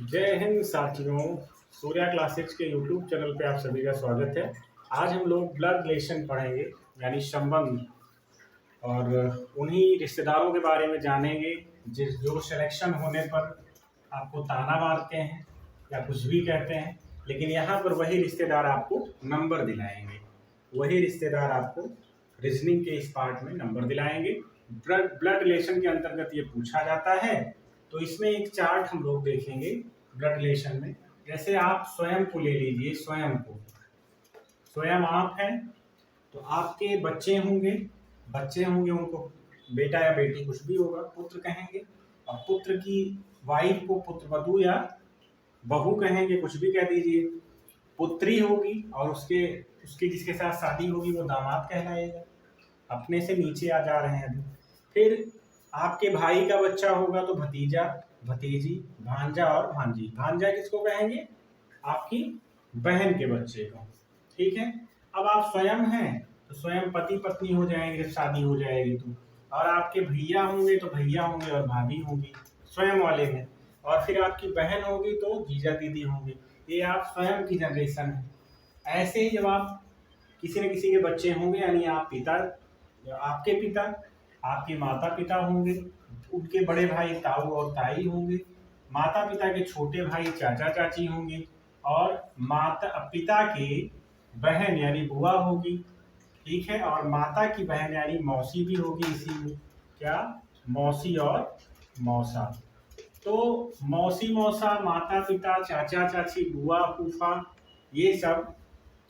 जय हिंद साथियों। सूर्या क्लासिक्स के यूट्यूब चैनल पे आप सभी का स्वागत है। आज हम लोग ब्लड रिलेशन पढ़ेंगे, यानी संबंध, और उन्हीं रिश्तेदारों के बारे में जानेंगे जो सिलेक्शन होने पर आपको ताना मारते हैं या कुछ भी कहते हैं, लेकिन यहाँ पर वही रिश्तेदार आपको नंबर दिलाएंगे। वही रिश्तेदार आपको रीजनिंग के इस पार्ट में नंबर दिलाएंगे। ब्लड रिलेशन के अंतर्गत ये पूछा जाता है। तो इसमें एक चार्ट हम लोग देखेंगे ब्लड रिलेशन में। जैसे आप स्वयं को ले लीजिए, स्वयं आप हैं तो आपके बच्चे होंगे, उनको बेटा या बेटी कुछ भी होगा, पुत्र कहेंगे। और पुत्र की वाइफ को पुत्रवधू या बहू कहेंगे, कुछ भी कह दीजिए। पुत्री होगी और उसके उसके जिसके साथ शादी होगी वो दामाद कहलाएगा। अपने से नीचे आ जा रहे हैं अभी। फिर आपके भाई का बच्चा होगा तो भतीजा, भतीजी, भांजा और भांजी। भांजा किसको कहेंगे? आपकी बहन के बच्चे को। ठीक है। अब आप स्वयं हैं तो स्वयं पति पत्नी हो जाएंगे, शादी हो जाएगी तो। और आपके भैया होंगे तो भैया होंगे और भाभी होंगी स्वयं वाले में। और फिर आपकी बहन होगी तो जीजा दीदी होंगे। ये आप स्वयं की जनरेशन है। ऐसे ही जब आप किसी न किसी के बच्चे होंगे, यानी आप पिता, आपके पिता, आपके माता पिता होंगे, उनके बड़े भाई ताऊ और ताई होंगे, माता पिता के छोटे भाई चाचा चाची होंगे, और माता पिता के बहन यानी बुआ होगी। ठीक है। और माता की बहन यानी मौसी भी होगी इसी में। क्या? मौसी और मौसा। तो मौसी मौसा, माता पिता, चाचा चाची, बुआ फूफा, ये सब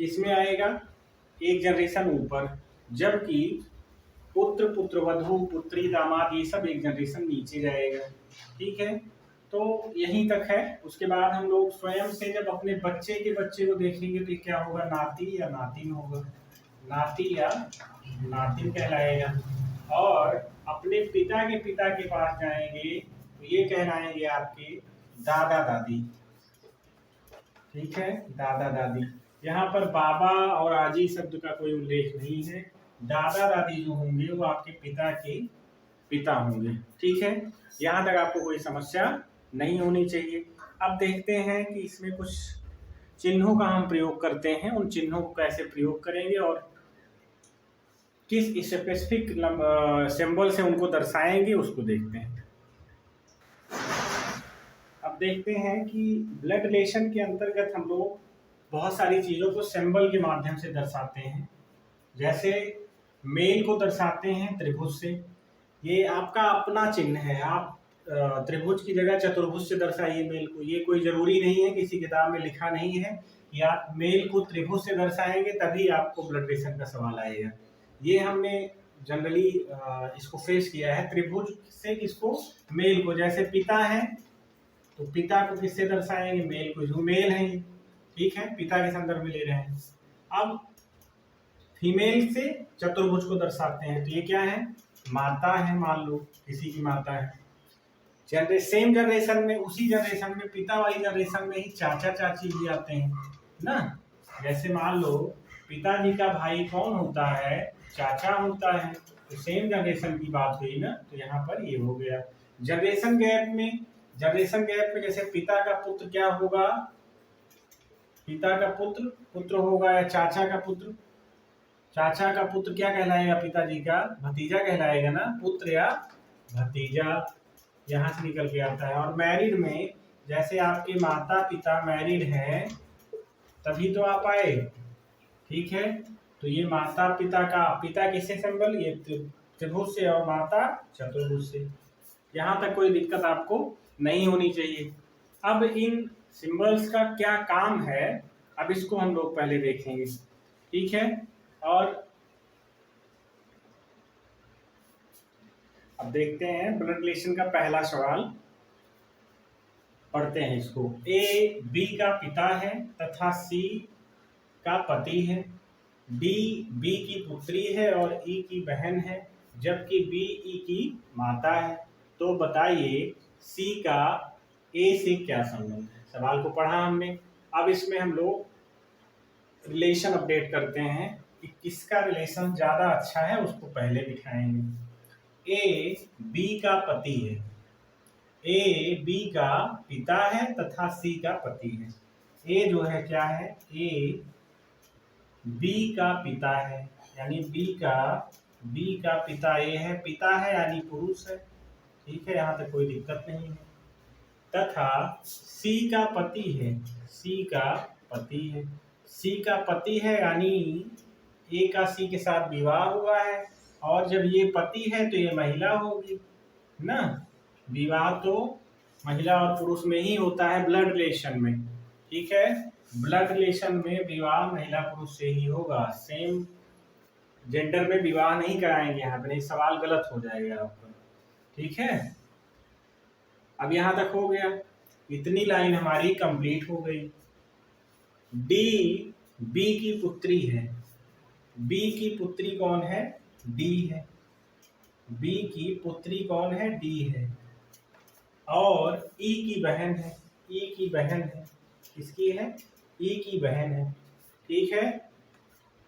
इसमें आएगा एक जनरेशन ऊपर। जबकि पुत्र, पुत्रवधू, पुत्री, दामाद, ये सब एक जनरेशन नीचे जाएगा। ठीक है। तो यहीं तक है। उसके बाद हम लोग स्वयं से जब अपने बच्चे के बच्चे को देखेंगे तो क्या होगा? नाती या नातिन होगा। नाती या नातिन कहलाएगा। और अपने पिता के पास जाएंगे तो ये कहलाएंगे आपके दादा दादी। ठीक है, दादा दादी। यहाँ पर बाबा और आजी शब्द का कोई उल्लेख नहीं है। दादा दादी जो होंगे वो आपके पिता के पिता होंगे। ठीक है। यहाँ तक आपको कोई समस्या नहीं होनी चाहिए। अब देखते हैं कि इसमें कुछ चिन्हों का हम प्रयोग करते हैं। उन चिन्हों को कैसे प्रयोग करेंगे और किस स्पेसिफिक सिंबल से उनको दर्शाएंगे, उसको देखते हैं। अब देखते हैं कि ब्लड रिलेशन के अंतर्गत हम लोग बहुत सारी चीज़ों को सिंबल के माध्यम से दर्शाते हैं। जैसे मेल को दर्शाते हैं त्रिभुज से। ये आपका अपना चिन्ह है। आप त्रिभुज की जगह चतुर्भुज से दर्शाइए मेल को। ये कोई जरूरी नहीं है, किसी किताब में लिखा नहीं है कि आप मेल को त्रिभुज से दर्शाएंगे तभी आपको ब्लड रिलेशन का सवाल आएगा। ये हमने जनरली इसको फेस किया है। त्रिभुज से किसको? मेल को। जैसे पिता है तो पिता को किससे दर्शाएंगे? मेल को। जो मेल है, ठीक है, पिता के संदर्भ में ले रहे हैं। अब फीमेल से चतुर्भुज को दर्शाते हैं तो ये क्या है? माता है, मान लो किसी की माता है। सेम जनरेशन में, उसी जनरेशन में, पिता वाली जनरेशन में ही चाचा चाची भी आते हैं ना। जैसे मान लो पिताजी का भाई कौन होता है? चाचा होता है। तो सेम जनरेशन की बात हुई ना, तो यहाँ पर ये हो गया। जनरेशन गैप में जैसे पिता का पुत्र क्या होगा? पिता का पुत्र होगा, या चाचा का पुत्र। चाचा का पुत्र क्या कहलाएगा? पिताजी का भतीजा कहलाएगा ना, पुत्र या भतीजा। यहाँ से निकल के आता है। और मैरिड में जैसे आपके माता पिता मैरिड हैं तभी तो आप आए। ठीक है। तो ये माता पिता का, पिता किससे सिंबल? ये त्रिभुज से और माता चतुर्भुज से। यहाँ तक कोई दिक्कत आपको नहीं होनी चाहिए। अब इन सिंबल्स का क्या काम है, अब इसको हम लोग पहले देखेंगे। ठीक है। और अब देखते हैं ब्लड रिलेशन का पहला सवाल, पढ़ते हैं इसको। ए बी का पिता है तथा सी का पति है। डी बी की पुत्री है और ई की बहन है, जबकि बी ई की माता है। तो बताइए सी का ए से क्या संबंध है? सवाल को पढ़ा हमने। अब इसमें हम लोग रिलेशन अपडेट करते हैं कि किसका रिलेशन ज़्यादा अच्छा है, उसको पहले दिखाएंगे। ए बी का पति है ए बी का पिता है तथा सी का पति है। ए जो है क्या है, ए बी का पिता है, यानी बी का पिता ए है, पिता है यानी पुरुष है, ठीक है, यहाँ तक कोई दिक्कत नहीं है। तथा सी का पति है, सी का पति है, सी का पति है यानी ए का सी के साथ विवाह हुआ है, और जब ये पति है तो ये महिला होगी ना। विवाह तो महिला और पुरुष में ही होता है ब्लड रिलेशन में, ठीक है, ब्लड रिलेशन में विवाह महिला पुरुष से ही होगा, सेम जेंडर में विवाह नहीं कराएंगे यहाँ पे, नहीं सवाल गलत हो जाएगा आपका, ठीक है। अब यहाँ तक हो गया, इतनी लाइन हमारी कंप्लीट हो गई। डी बी की पुत्री है, बी की पुत्री कौन है, डी है, बी की पुत्री कौन है, डी है, और ई की बहन है, ई की बहन है, किसकी है, ई की बहन है, ठीक है।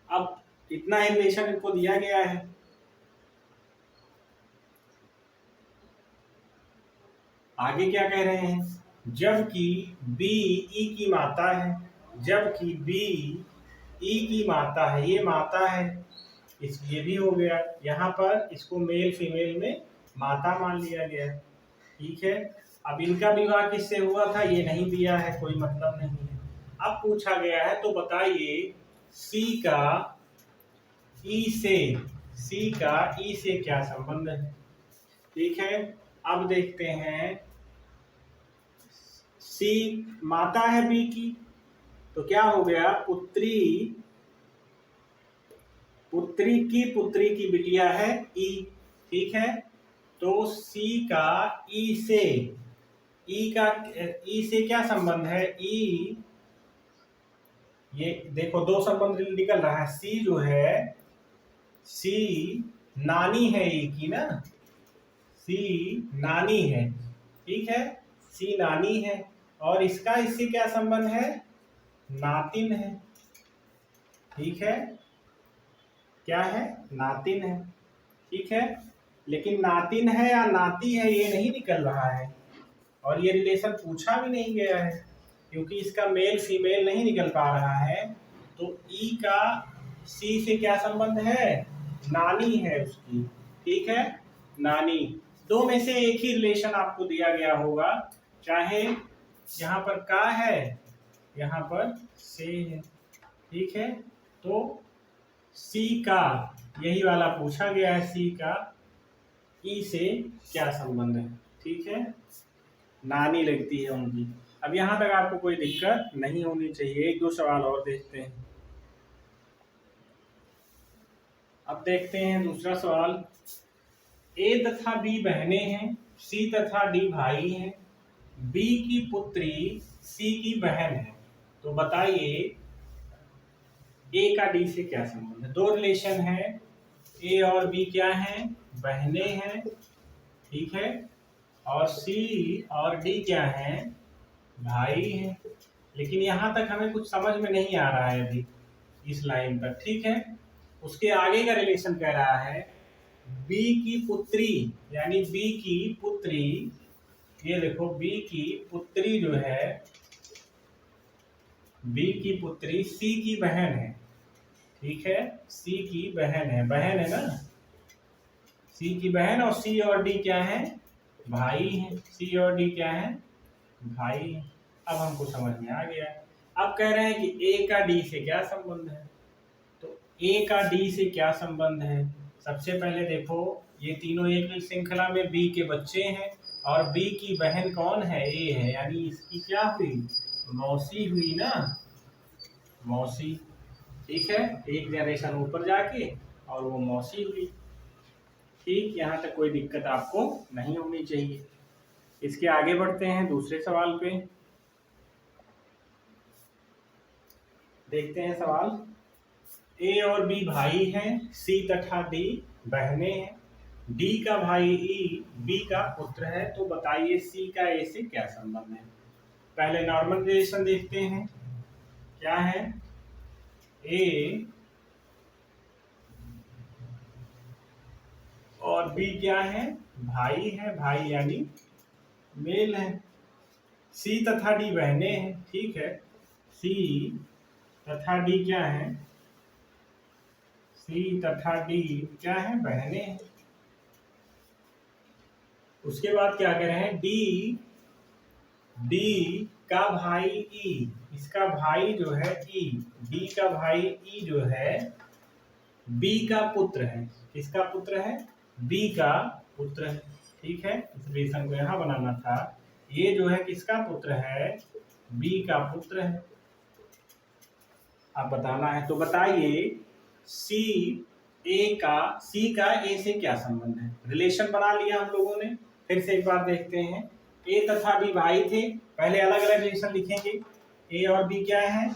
अब इतना ही रिलेशन इनको दिया गया है। आगे क्या कह रहे हैं, जबकि बी ई की माता है, जबकि बी ई की माता है, ये माता है, ये भी हो गया, यहाँ पर इसको मेल फीमेल में माता मान लिया गया, ठीक है। अब इनका विवाह किससे हुआ था ये नहीं दिया है, कोई मतलब नहीं है। अब पूछा गया है तो बताइए सी का ई से, सी का ई से क्या संबंध है, ठीक है। अब देखते हैं, सी माता है बी की, तो क्या हो गया, पुत्री, पुत्री की बिटिया है ई, ठीक है। तो सी का ई से, ई से क्या संबंध है, ई, ये देखो दो संबंध निकल रहा है, सी जो है, सी नानी है ई की ना, सी नानी है, ठीक है, सी नानी है, और इसका इससे क्या संबंध है, नातिन है, ठीक है, क्या है, नातिन है, ठीक है। लेकिन नातिन है या नाती है ये नहीं निकल रहा है, और ये रिलेशन पूछा भी नहीं गया है, क्योंकि इसका मेल फीमेल नहीं निकल पा रहा है। तो ई का सी से क्या संबंध है, नानी है उसकी, ठीक है, नानी। दो में से एक ही रिलेशन आपको दिया गया होगा, चाहे यहाँ पर का है, यहाँ पर से है, ठीक है। तो सी का यही वाला पूछा गया है, सी का ई से क्या संबंध है, ठीक है, नानी लगती है उनकी। अब यहाँ तक आपको कोई दिक्कत नहीं होनी चाहिए। एक दो सवाल और देखते हैं। अब देखते हैं दूसरा सवाल, ए तथा बी बहनें हैं, सी तथा डी भाई हैं, बी की पुत्री सी की बहन है, तो बताइए ए का डी से क्या संबंध है। दो रिलेशन है, ए और बी क्या हैं, बहनें हैं, ठीक है, और सी और डी क्या हैं, भाई हैं। लेकिन यहाँ तक हमें कुछ समझ में नहीं आ रहा है अभी इस लाइन पर, ठीक है। उसके आगे का रिलेशन कह रहा है बी की पुत्री, यानी बी की पुत्री, ये देखो बी की पुत्री जो है, बी की पुत्री सी की बहन है, ठीक है, सी की बहन है ना, सी की बहन, और सी और डी क्या है, भाई है, सी और डी क्या है, भाई है। अब हमको समझ में आ गया। अब कह रहे हैं कि ए का डी से क्या संबंध है, तो ए का डी से क्या संबंध है। सबसे पहले देखो ये तीनों एक श्रृंखला में बी के बच्चे हैं, और बी की बहन कौन है, ए है, यानी इसकी क्या हुई, मौसी हुई ना, मौसी, ठीक है, एक जनरेशन ऊपर जाके और वो मौसी हुई, ठीक। यहाँ तक कोई दिक्कत आपको नहीं होनी चाहिए। इसके आगे बढ़ते हैं दूसरे सवाल पे, देखते हैं सवाल, ए और बी भाई हैं, सी तथा डी बहनें हैं, डी का भाई ई बी का पुत्र है, तो बताइए सी का ए से क्या संबंध है। पहले नॉर्मल रिलेशन देखते हैं, क्या है, ए और बी क्या है, भाई है, भाई यानी मेल है। सी तथा डी बहनें हैं, ठीक है। सी तथा डी क्या है? सी तथा डी क्या है? बहनें हैं। उसके बाद क्या कह रहे हैं? डी, डी का भाई ई, इसका भाई जो है ई, डी का भाई ई जो है बी का पुत्र है। किसका पुत्र है? बी का पुत्र है, ठीक है। इस रिलेशन को यहां बनाना था। ये जो है किसका पुत्र है? बी का पुत्र है। अब बताना है, तो बताइए सी का ए से क्या संबंध है? रिलेशन बना लिया हम लोगों ने, फिर से एक बार देखते हैं। ए तथा बी भाई थे, पहले अलग अलग रिलेशन लिखेंगे। ए और बी क्या है?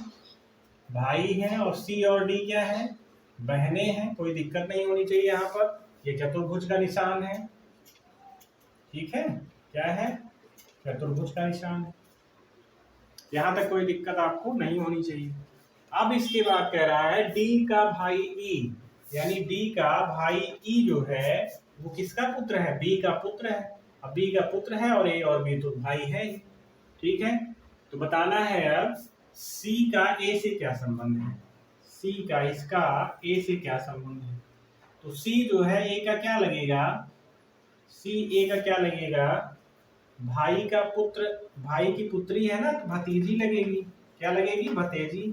भाई हैं। और सी और डी क्या है? बहनें हैं। कोई दिक्कत नहीं होनी चाहिए यहाँ पर। ये चतुर्भुज का निशान है, ठीक है। क्या है? चतुर्भुज का निशान है। यहाँ तक कोई दिक्कत आपको नहीं होनी चाहिए। अब इसके बाद कह रहा है डी का भाई ई, यानी डी का भाई ई जो है वो किसका पुत्र है? बी का पुत्र है। अब बी का पुत्र है और ए और बी तो भाई है, ठीक है। तो बताना है अब सी का ए से क्या संबंध है? सी का, इसका ए से क्या संबंध है? तो सी जो है ए का क्या लगेगा? सी ए का क्या लगेगा? भाई का पुत्र, भाई की पुत्री है ना, तो भतीजी लगेगी। क्या लगेगी? भतीजी।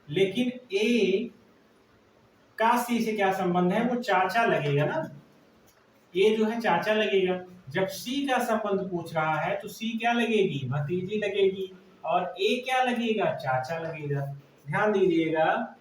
लेकिन ए का सी से क्या संबंध है? वो चाचा लगेगा ना। ए जो है चाचा लगेगा। जब सी का संबंध पूछ रहा है तो सी क्या लगेगी? भतीजी लगेगी। और ए क्या लगेगा? चाचा लगेगा। ध्यान दीजिएगा,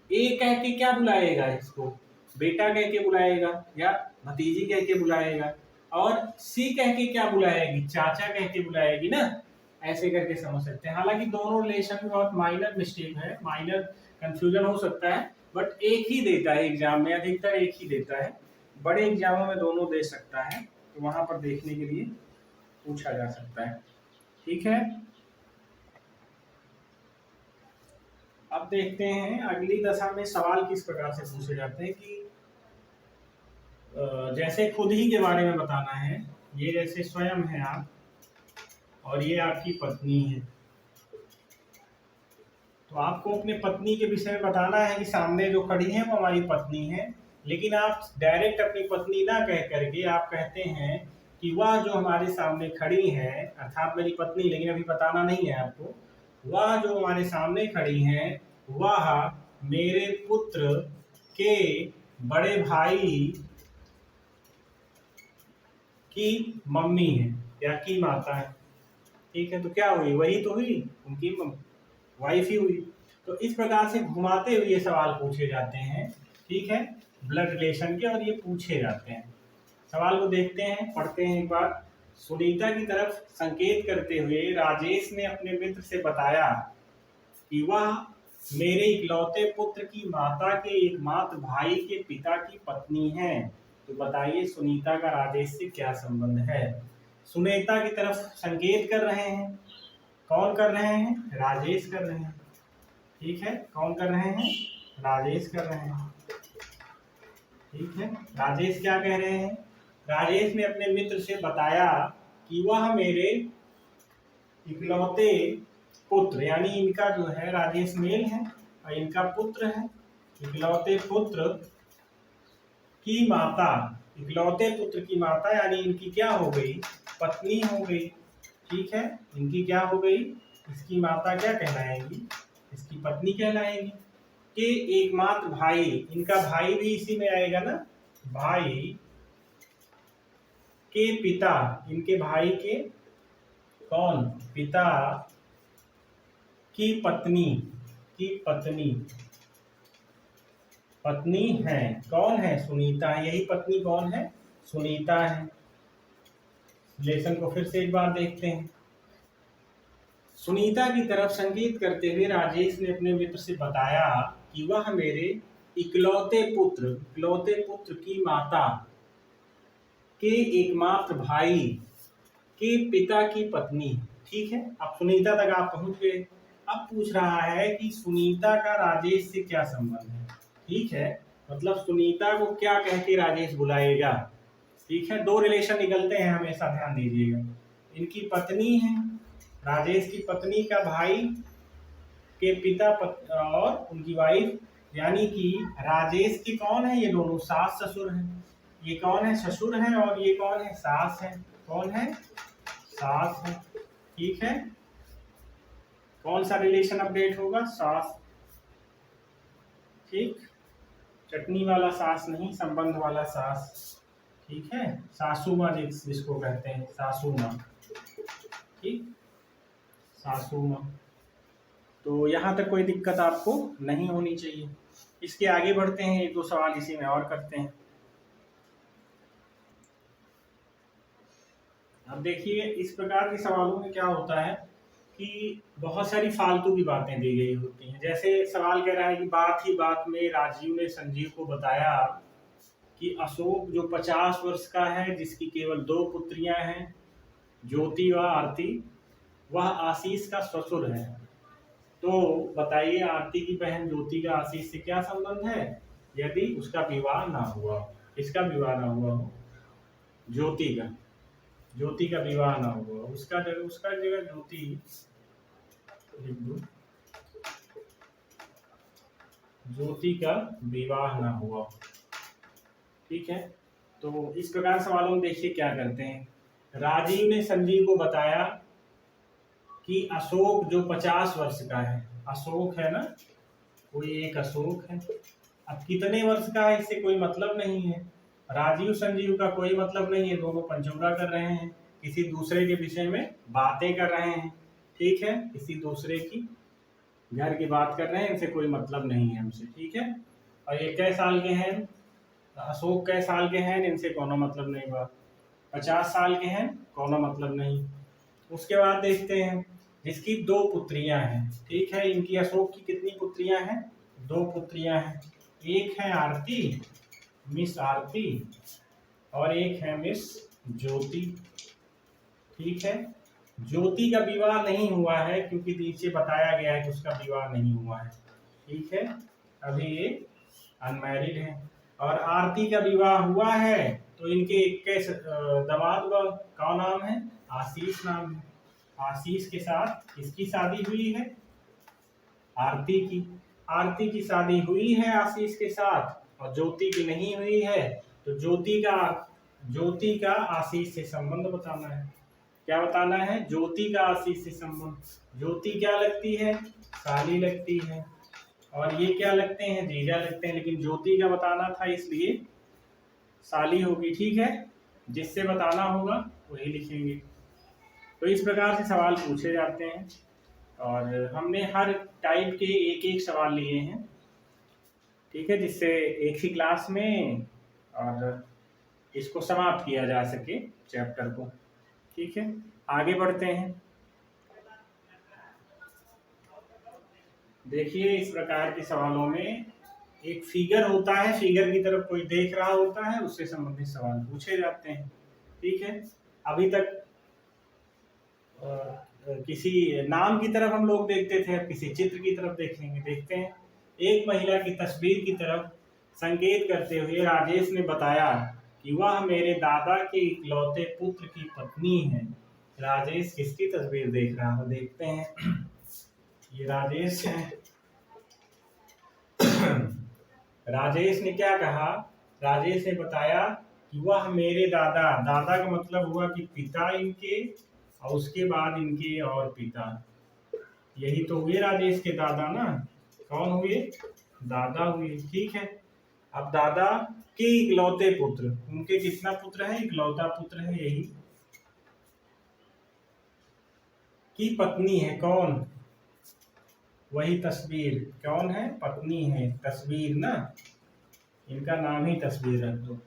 ए कह के क्या बुलाएगा इसको? बेटा कह के बुलाएगा या भतीजी कह के बुलाएगा। और सी कह के क्या बुलाएगी? चाचा कह के बुलाएगी ना। ऐसे करके समझ सकते हैं। हालांकि दोनों रिलेशन में बहुत माइनर मिस्टेक है, माइनर कंफ्यूजन हो सकता है, बट एक ही देता है एग्जाम में, अधिकतर एक ही देता है। बड़े एग्जामों में दोनों दे सकता है, तो वहां पर देखने के लिए पूछा जा सकता है, ठीक है। अब देखते हैं अगली दशा में सवाल किस प्रकार से पूछे जाते हैं कि जैसे खुद ही के बारे में बताना है। ये जैसे स्वयं है आप, और ये आपकी पत्नी है, तो आपको अपने पत्नी के विषय में बताना है कि सामने जो खड़ी है वो हमारी पत्नी है। लेकिन आप डायरेक्ट अपनी पत्नी ना कह करके आप कहते हैं कि वह जो हमारे सामने खड़ी है, अर्थात मेरी पत्नी, लेकिन अभी बताना नहीं है आपको। वह जो हमारे सामने खड़ी है वह मेरे पुत्र के बड़े भाई की मम्मी है या की माता है, ठीक है। तो क्या हुई? वही तो हुई, उनकी वाइफ ही हुई। तो इस प्रकार से घुमाते हुए ये सवाल पूछे जाते हैं, ठीक है, ब्लड रिलेशन के, और ये पूछे जाते हैं। सवाल को देखते हैं, पढ़ते हैं एक बार। सुनीता की तरफ संकेत करते हुए राजेश ने अपने मित्र से बताया कि वह मेरे इकलौते पुत्र की माता के एकमात्र भाई के पिता की पत्नी है। तो बताइए सुनीता का राजेश से क्या संबंध है? सुनीता की तरफ संकेत कर रहे हैं। कौन कर रहे हैं? राजेश कर रहे हैं, ठीक है। कौन कर रहे हैं? राजेश कर रहे हैं, ठीक है। राजेश क्या कह रहे हैं? राजेश ने अपने मित्र से बताया कि वह मेरे इकलौते पुत्र, यानी इनका जो है राजेश मेल है और इनका पुत्र है, इकलौते पुत्र की माता, इकलौते पुत्र की माता यानी इनकी क्या हो गई? पत्नी हो गई, ठीक है। इनकी क्या हो गई? इसकी माता क्या कहलाएंगी? इसकी पत्नी कहलाएंगी। के एकमात्र भाई, इनका भाई भी इसी में आएगा ना, भाई के पिता, इनके भाई के कौन? पिता की पत्नी, की पत्नी, पत्नी है। कौन है? सुनीता। यही पत्नी कौन है? सुनीता है। रिलेशन को फिर से एक बार देखते हैं। सुनीता की तरफ संकेत करते हुए राजेश ने अपने मित्र से बताया कि वह मेरे इकलौते पुत्र की माता के एकमात्र भाई के पिता की पत्नी, ठीक है। अब सुनीता तक आप पहुंच गए। अब पूछ रहा है कि सुनीता का राजेश से क्या संबंध है, ठीक है। मतलब सुनीता को क्या कह के राजेश बुलाएगा? ठीक है, 2 रिलेशन निकलते हैं, हमेशा ध्यान दीजिएगा। इनकी पत्नी है, राजेश की पत्नी का भाई के पिता और उनकी वाइफ, यानी कि राजेश की कौन है, ये दोनों सास ससुर हैं। ये कौन है, ससुर है, और ये कौन है, सास है। कौन है, सास है। ठीक है, कौन सा रिलेशन अपडेट होगा, सास। ठीक, चटनी वाला सास नहीं, संबंध वाला सास। ठीक है, सासू माँ जिसको कहते हैं, सासू माँ। ठीक, सासू माँ। तो यहाँ तक कोई दिक्कत आपको नहीं होनी चाहिए। इसके आगे बढ़ते हैं, 1-2 सवाल इसी में और करते हैं। अब देखिए, इस प्रकार के सवालों में क्या होता है कि बहुत सारी फालतू की बातें दी गई होती हैं। जैसे सवाल कह रहा है कि बात ही बात में राजीव ने संजीव को बताया कि अशोक जो 50 वर्ष का है, जिसकी केवल 2 पुत्रियां हैं, ज्योति व आरती, वह आशीष का ससुर है। तो बताइए, आरती की बहन ज्योति का आशीष से क्या संबंध है, यदि उसका विवाह ना हुआ। किसका विवाह ना हुआ हो, ज्योति का। ज्योति का विवाह ना हुआ, उसका जगह ज्योति लिख दो, ज्योति का विवाह ना हुआ। ठीक है, तो इस प्रकार सवालों में देखिए क्या करते हैं। राजीव ने संजीव को बताया कि अशोक जो 50 वर्ष का है, अशोक है ना, कोई एक अशोक है। अब कितने वर्ष का है इससे कोई मतलब नहीं है, राजीव संजीव का कोई मतलब नहीं है, दोनों पंचौरा कर रहे हैं, किसी दूसरे के विषय में बातें कर रहे हैं। ठीक है, किसी दूसरे की घर की बात कर रहे हैं, इनसे कोई मतलब नहीं है हमसे। ठीक है, और ये कै साल के हैं, अशोक कै साल के हैं, इनसे कोनो मतलब नहीं हुआ। 50 साल के हैं, कोनो मतलब नहीं। उसके बाद देखते हैं, जिसकी 2 पुत्रियां हैं। ठीक है, इनकी अशोक की कितनी पुत्रियां हैं, 2 पुत्रियां हैं। एक है आरती, मिस आरती, और एक है मिस ज्योति। ठीक है, ज्योति का विवाह नहीं हुआ है, क्योंकि नीचे बताया गया है कि उसका विवाह नहीं हुआ है। ठीक है, अभी ये अनमैरिड है। और आरती का विवाह हुआ है, तो इनके दामाद का नाम है, आशीष नाम है। आशीष के साथ किसकी शादी हुई है, आरती की। आरती की शादी हुई है आशीष के साथ, और ज्योति की नहीं हुई है। तो ज्योति का आशीष से संबंध बताना है। क्या बताना है, ज्योति का आशीष से संबंध। ज्योति क्या लगती है, साली लगती है, और ये क्या लगते हैं, जीजा लगते हैं, लेकिन ज्योति का बताना था इसलिए साली होगी। ठीक है, जिससे बताना होगा वही लिखेंगे। तो इस प्रकार से सवाल पूछे जाते हैं, और हमने हर टाइप के एक सवाल लिए हैं। ठीक है, जिससे एक ही क्लास में और इसको समाप्त किया जा सके, चैप्टर को। ठीक है, आगे बढ़ते हैं। देखिए, इस प्रकार के सवालों में एक फिगर होता है, फिगर की तरफ कोई देख रहा होता है, उससे संबंधित सवाल पूछे जाते हैं। ठीक है, अभी तक किसी नाम की तरफ हम लोग देखते थे, अब किसी चित्र की तरफ देखेंगे। देखते हैं, एक महिला की तस्वीर की तरफ संकेत करते हुए राजेश ने बताया कि वह मेरे दादा के इकलौते पुत्र की पत्नी है। राजेश किसकी तस्वीर देख रहा है, देखते हैं। ये राजेश है। राजेश ने क्या कहा, राजेश ने बताया कि वह मेरे दादा, दादा का मतलब हुआ कि पिता इनके, और उसके बाद इनके और पिता, यही तो हुए राजेश के दादा ना। कौन हुए, दादा हुए। ठीक है, अब दादा के इकलौते पुत्र, उनके कितना पुत्र है, इकलौता पुत्र है, यही की पत्नी है। कौन, वही तस्वीर, कौन है, पत्नी है, तस्वीर ना, इनका नाम ही तस्वीर रख दो।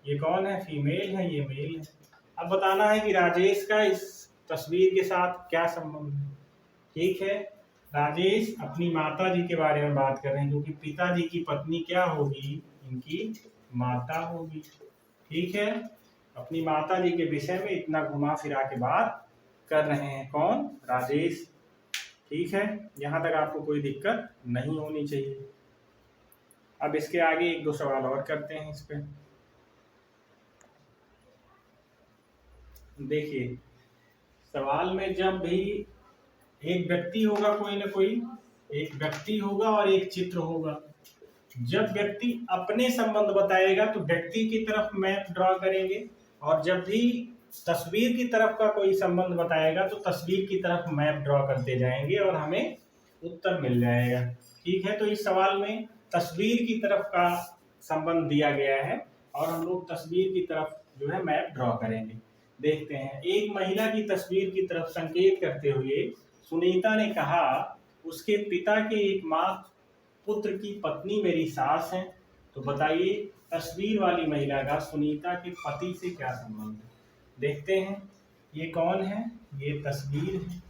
ये कौन है, फीमेल है, ये मेल है। अब बताना है कि राजेश का इस तस्वीर के साथ क्या संबंध है। ठीक है, राजेश अपनी माता जी के बारे में बात कर रहे हैं, क्योंकि पिताजी की पत्नी क्या होगी, इनकी माता होगी। ठीक है, अपनी माता जी के विषय में इतना घुमा फिरा के बात कर रहे हैं, कौन, राजेश। ठीक है, यहाँ तक आपको कोई दिक्कत नहीं होनी चाहिए। अब इसके आगे 1-2 सवाल और करते हैं इस पे। देखिए, सवाल में जब भी एक व्यक्ति होगा, कोई ना कोई एक व्यक्ति होगा और एक चित्र होगा। जब व्यक्ति अपने संबंध बताएगा तो व्यक्ति की तरफ मैप ड्रॉ करेंगे, और जब भी तस्वीर की तरफ का कोई संबंध बताएगा तो तस्वीर की तरफ मैप ड्रॉ करते जाएंगे और हमें उत्तर मिल जाएगा। ठीक है, तो इस सवाल में तस्वीर की तरफ का संबंध दिया गया है और हम लोग तस्वीर की तरफ जो है मैप ड्रॉ करेंगे। देखते हैं, एक महिला की तस्वीर की तरफ संकेत करते हुए सुनीता ने कहा, उसके पिता के एकमात्र पुत्र की पत्नी मेरी सास है। तो बताइए, तस्वीर वाली महिला का सुनीता के पति से क्या संबंध है? देखते हैं, ये कौन है? ये तस्वीर है,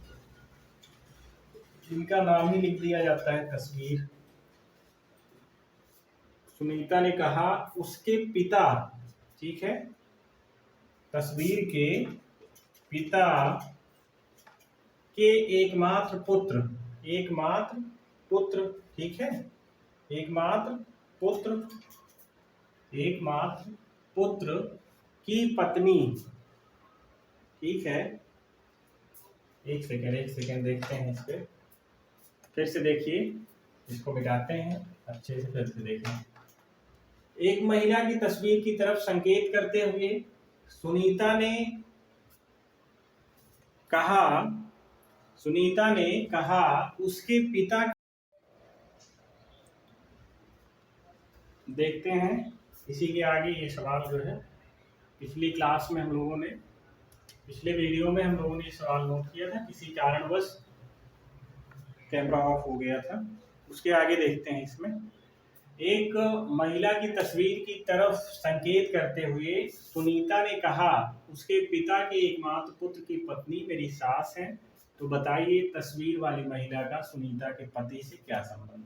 इनका नाम ही लिख दिया जाता है तस्वीर। सुनीता ने कहा उसके पिता, ठीक है, तस्वीर के पिता के एकमात्र पुत्र, एकमात्र पुत्र, ठीक है, एकमात्र पुत्र, एकमात्र पुत्र की पत्नी, ठीक है। एक सेकेंड देखते हैं इस पे, फिर से देखिए, इसको मिटाते हैं, अच्छे से फिर से देखें। एक महिला की तस्वीर की तरफ संकेत करते हुए सुनीता ने कहा उसके पिता। देखते हैं इसी के आगे ये सवाल जो है, पिछली क्लास में हम लोगों ने, पिछले वीडियो में हम लोगों ने ये सवाल नोट किया था, किसी कारणवश कैमरा ऑफ हो गया था। उसके आगे देखते हैं, इसमें एक महिला की तस्वीर की तरफ संकेत करते हुए सुनीता ने कहा उसके पिता के एकमात्र पुत्र की पत्नी मेरी सास है। तो बताइए, तस्वीर वाली महिला का सुनीता के पति से क्या संबंध?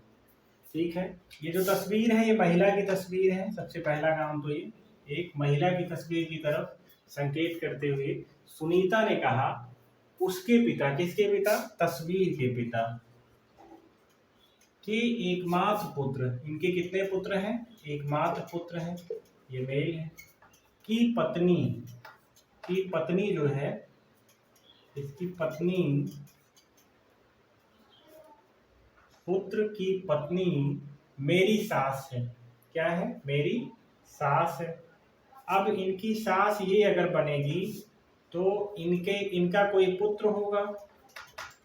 ठीक है, ये जो तस्वीर है ये महिला की तस्वीर है। सबसे पहला काम तो ये, एक महिला की तस्वीर की तरफ संकेत करते हुए सुनीता ने कहा उसके पिता, किसके पिता? तस्वीर के पिता के एकमात्र पुत्र, इनके कितने पुत्र हैं? एकमात्र पुत्र है, ये मेल है, की पत्नी जो है, इसकी पत्नी, पुत्र की पत्नी मेरी सास है। क्या है? मेरी सास है। अब इनकी सास ये अगर बनेगी तो इनका कोई पुत्र होगा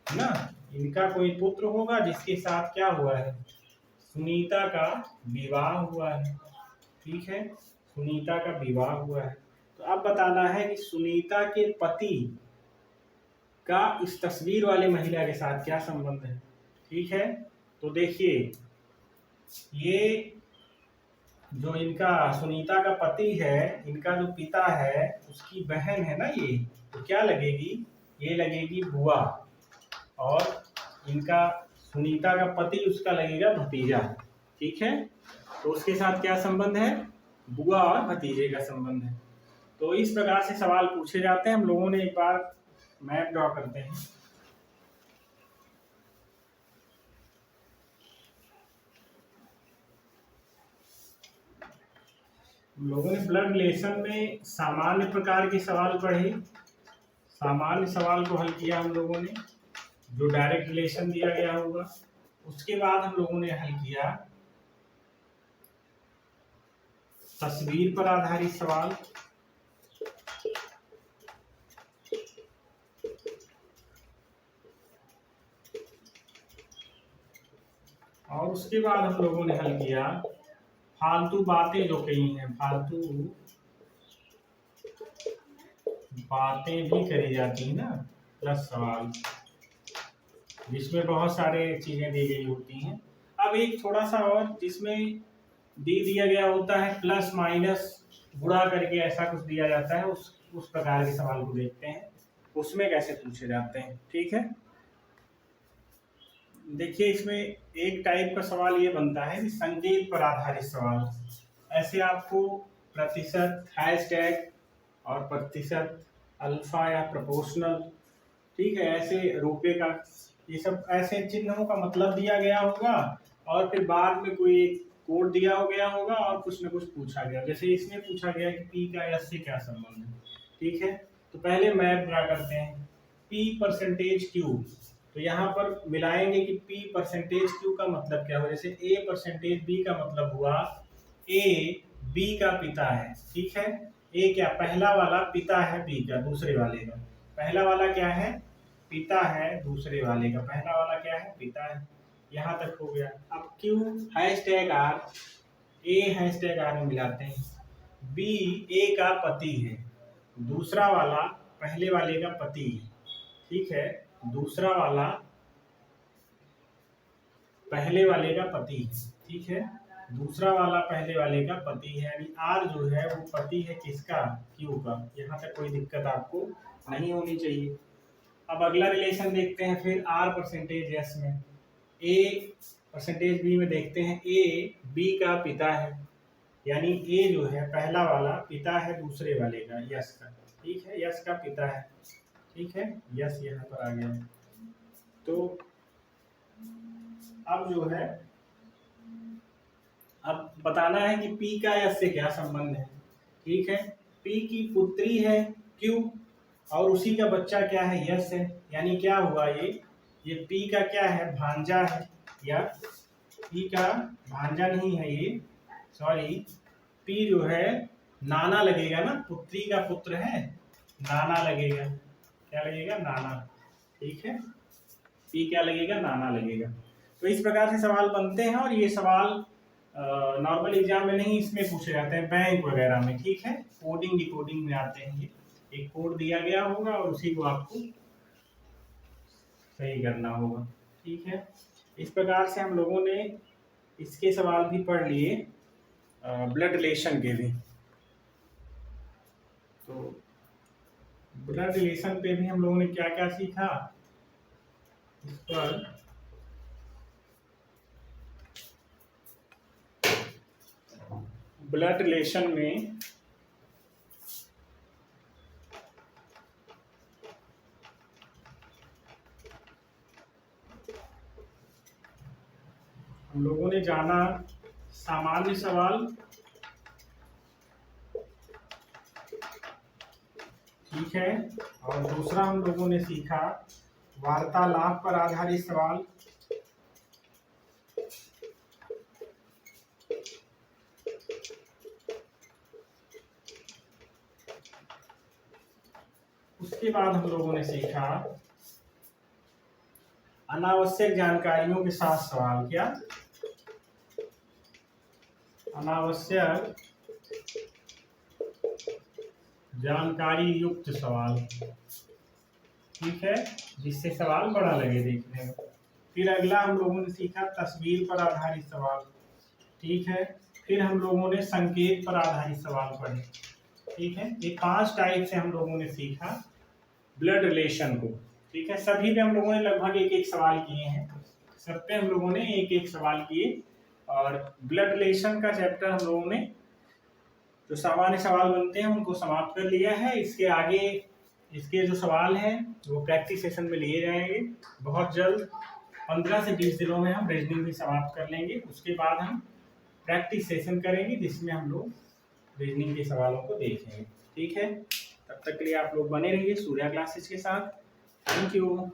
ना, इनका कोई पुत्र होगा जिसके साथ क्या हुआ है? सुनीता का विवाह हुआ है। ठीक है, सुनीता का विवाह हुआ है। तो अब बताना है कि सुनीता के पति का इस तस्वीर वाले महिला के साथ क्या संबंध है। ठीक है, तो देखिए, ये जो इनका सुनीता का पति है, इनका जो पिता है, उसकी बहन है ना ये, तो क्या लगेगी? ये लगेगी बुआ, और इनका सुनीता का पति उसका लगेगा भतीजा। ठीक है, तो उसके साथ क्या संबंध है? बुआ और भतीजे का संबंध है। तो इस प्रकार से सवाल पूछे जाते हैं। हम लोगों ने एक बार मैप ड्रॉ करते हैं। लोगों ने ब्लड रिलेशन में सामान्य प्रकार के सवाल पढ़े, सामान्य सवाल को हल किया हम लोगों ने, जो डायरेक्ट रिलेशन दिया गया होगा। उसके बाद हम लोगों ने हल किया तस्वीर पर आधारित सवाल, और उसके बाद हम लोगों ने हल किया फालतू बातें जो कही हैं, फालतू बातें भी करी जाती है ना, प्लस सवाल, जिसमें बहुत सारे चीजें दी गई होती हैं। अब एक थोड़ा सा और, जिसमें दिया गया होता है प्लस माइनस गुणा करके, ऐसा कुछ दिया जाता है, उस प्रकार के सवाल को देखते हैं, उसमें कैसे पूछे जाते हैं। ठीक है, देखिए, इसमें एक टाइप का सवाल ये बनता है कि संकेत पर आधारित सवाल। ऐसे आपको प्रतिशत, हैशटैग और प्रतिशत, अल्फा या प्रोपोर्शनल, ठीक है, ऐसे रुपए का, ये सब ऐसे चिन्हों का मतलब दिया गया होगा, और फिर बाद में कोई कोड दिया हो गया होगा और कुछ न कुछ पूछा गया। जैसे इसमें पूछा गया कि पी का एस से क्या संबंध है। ठीक है, तो पहले मैप ड्रा करते हैं। P परसेंटेज Q, तो यहाँ पर मिलाएंगे कि P परसेंटेज Q का मतलब क्या हुआ। जैसे A परसेंटेज B का मतलब हुआ A B का पिता है, ठीक है। A क्या, पहला वाला पिता है B का, दूसरे वाले का। पहला वाला क्या है, पिता है, दूसरे वाले का पहला वाला क्या है, पिता है। यहाँ तक हो गया। अब Q #R, A #R में मिलाते हैं। B A का पति है, दूसरा वाला पहले वाले का पति है, ठीक है। दूसरा वाला पहले वाले का पति है, ठीक है। दूसरा वाला पहले वाले का पति है, यानी आर जो है वो पति है किसका, क्यू का। यहाँ तक कोई दिक्कत आपको नहीं होनी चाहिए। अब अगला रिलेशन देखते हैं फिर आर परसेंटेज एस में। ए परसेंटेज बी में देखते हैं, ए बी का पिता है, यानी ए जो है पहला वाला पिता है दूसरे वाले का, यस का, ठीक है। यस का पिता है, ठीक है। यस यहाँ पर आ गया। तो अब जो है, अब बताना है कि P का यस से क्या संबंध है, ठीक है। P की पुत्री है Q और उसी का बच्चा क्या है, यस है। यानी क्या हुआ, ये P का क्या है, भांजा है, या P का भांजा नहीं है ये, सॉरी। P जो है नाना लगेगा ना, पुत्री का पुत्र है, नाना लगेगा। क्या लगेगा, नाना, ठीक है। P क्या लगेगा, नाना लगेगा। तो इस प्रकार से सवाल बनते हैं, और ये सवाल नॉर्मल एग्जाम में नहीं, इसमें पूछे जाते हैं बैंक वगैरह में, ठीक है। कोडिंग डिकोडिंग में आते हैं ये। एक कोड दिया गया होगा और उसी को आपको सही करना होगा, ठीक है। इस प्रकार से हम लोगों ने इसके सवाल भी पढ़ लिए, ब्लड रिलेशन के भी। तो ब्लड रिलेशन पे भी हम लोगों ने क्या क्या सीखा, इस पर ब्लड रिलेशन में हम लोगों ने जाना सामान्य सवाल, ठीक है। और दूसरा हम लोगों ने सीखा वार्तालाप पर आधारित सवाल, उसके बाद हम लोगों ने सीखा अनावश्यक जानकारियों के साथ सवाल। क्या, अनावश्यक जानकारी युक्त सवाल, ठीक है, जिससे सवाल बड़ा लगे देखने में। फिर अगला हम लोगों ने सीखा तस्वीर पर आधारित सवाल, ठीक है। फिर हम लोगों ने संकेत पर आधारित सवाल पढ़े, ठीक है। ये 5 टाइप से हम लोगों ने सीखा ब्लड रिलेशन को, ठीक है। सभी पे हम लोगों ने लगभग एक एक सवाल किए हैं, सब पे हम लोगों ने एक एक सवाल किए। और ब्लड रिलेशन का चैप्टर हम लोगों ने जो सामान्य सवाल बनते हैं उनको समाप्त कर लिया है। इसके आगे इसके जो सवाल हैं वो प्रैक्टिस सेशन में लिए जाएंगे बहुत जल्द। 15 से 20 दिनों में हम रीजनिंग भी समाप्त कर लेंगे। उसके बाद हम प्रैक्टिस सेशन करेंगे जिसमें हम लोग रीजनिंग के सवालों को देखेंगे, ठीक है। तब तक के लिए आप लोग बने रहिए सूर्या क्लासेस के साथ। Thank you.